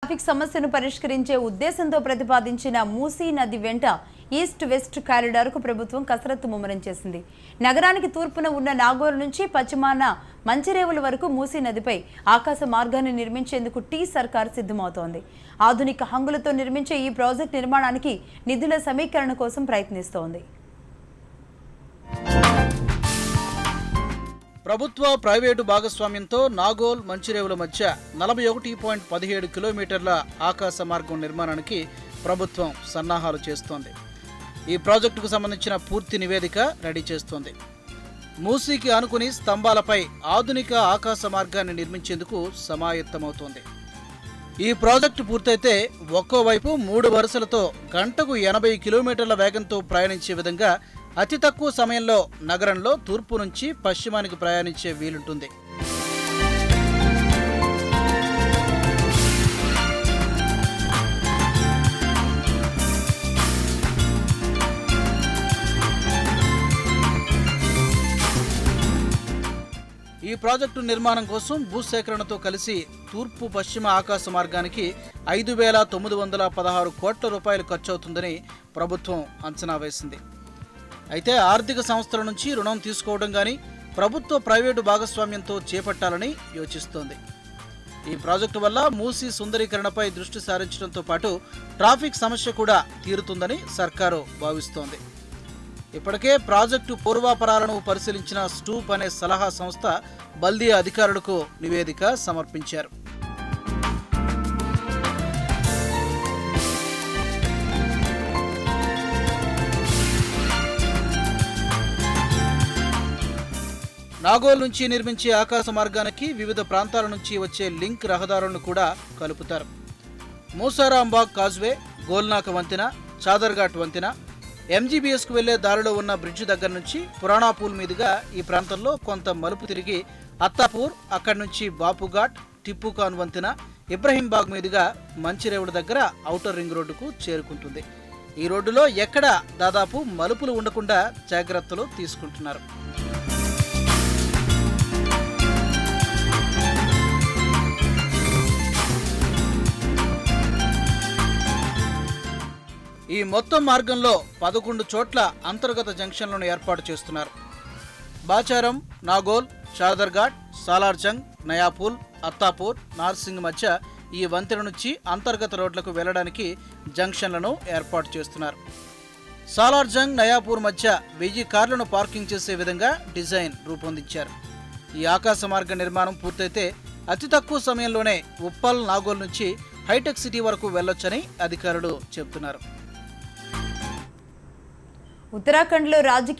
Traffic సమస్యను పరిష్కరించే ఉద్దేశంతో ప్రతిపాదించిన మూసీ నది వెంట ఈస్ట్ వెస్ట్ కారిడార్కు ప్రభుత్వం కసరత్తు ముమ్మరం చేసింది. నగరానికి తూర్పున ఉన్న నాగోల్ నుంచి పశ్చిమాన మంచిరేవుల వరకు మూసీ నదిపై ఆకాశ మార్గాన్ని నిర్మించేందుకు టీ సర్కార్ సిద్ధమవుతోంది. ఆధునిక హంగులతో నిర్మించే ఈ ప్రాజెక్టు నిర్మాణానికి నిధుల సమీకరణ కోసం ప్రయత్నిస్తోంది. ప్రభుత్వ ప్రైవేటు భాగస్వామ్యంతో నాగోల్ మంచిరేవుల మధ్య 41.17 కిలోమీటర్ల ఆకాశ మార్గం నిర్మాణానికి ప్రభుత్వం సన్నాహాలు చేస్తోంది. ఈ ప్రాజెక్టుకు సంబంధించిన పూర్తి నివేదిక రెడీ చేస్తోంది. మూసీకి ఆనుకుని స్తంభాలపై ఆధునిక ఆకాశ మార్గాన్ని నిర్మించేందుకు సమాయత్తమవుతోంది. ఈ ప్రాజెక్టు పూర్తయితే ఒక్కోవైపు 3 వరుసలతో గంటకు 80 కిలోమీటర్ల వేగంతో ప్రయాణించే విధంగా అతి తక్కువ సమయంలో నగరంలో తూర్పు నుంచి పశ్చిమానికి ప్రయాణించే వీలుంటుంది. ఈ ప్రాజెక్టు నిర్మాణం కోసం భూసేకరణతో కలిసి తూర్పు పశ్చిమ ఆకాశ మార్గానికి 5,916 కోట్ల రూపాయలు ఖర్చవుతుందని ప్రభుత్వం అంచనా వేసింది. అయితే ఆర్థిక సంస్థల నుంచి రుణం తీసుకోవడం కానీ ప్రభుత్వ ప్రైవేటు భాగస్వామ్యంతో చేపట్టాలని యోచిస్తోంది. ఈ ప్రాజెక్టు వల్ల మూసీ సుందరీకరణపై దృష్టి సారించడంతో పాటు ట్రాఫిక్ సమస్య కూడా తీరుతుందని సర్కారు భావిస్తోంది. ఇప్పటికే ప్రాజెక్టు పూర్వాపరాలను పరిశీలించిన స్టూప్ అనే సలహా సంస్థ బల్దియా అధికారులకు నివేదిక సమర్పించారు. నాగోల్ నుంచి నిర్మించే ఆకాశ మార్గానికి వివిధ ప్రాంతాల నుంచి వచ్చే లింక్ రహదారులను కూడా కలుపుతారు. మూసారాంబాగ్ కాజ్వే, గోల్నాక వంతెన, చాదర్ఘాట్ వంతెన, ఎంజీబీఎస్కు వెళ్లే దారిలో ఉన్న బ్రిడ్జ్ దగ్గర నుంచి పురాణాపూల్ మీదుగా ఈ ప్రాంతంలో కొంత మలుపు తిరిగి అత్తాపూర్, అక్కడి నుంచి బాపుఘాట్, టిప్పుఖాన్ వంతెన, ఇబ్రహీంబాగ్ మీదుగా మంచిరేవుల దగ్గర ఔటర్ రింగ్ రోడ్డుకు చేరుకుంటుంది. ఈ రోడ్డులో ఎక్కడా దాదాపు మలుపులు ఉండకుండా జాగ్రత్తలు తీసుకుంటున్నారు. ఈ మొత్తం మార్గంలో 11 చోట్ల అంతర్గత జంక్షన్లను ఏర్పాటు చేస్తున్నారు. బాచారం, నాగోల్, చాదర్ఘాట్, సాలార్జంగ్, నయాపూల్, అత్తాపూర్, నార్సింగ్ మధ్య ఈ వంతెన నుంచి అంతర్గత రోడ్లకు వెళ్లడానికి జంక్షన్లను ఏర్పాటు చేస్తున్నారు. సాలార్జంగ్, నయాపూర్ మధ్య 1000 కార్లను పార్కింగ్ చేసే విధంగా డిజైన్ రూపొందించారు. ఈ ఆకాశ మార్గ నిర్మాణం పూర్తయితే అతి తక్కువ సమయంలోనే ఉప్పల్, నాగోల్ నుంచి హైటెక్ సిటీ వరకు వెళ్లొచ్చని అధికారులు చెబుతున్నారు. ఉత్తరాఖండ్లో రాజకీయ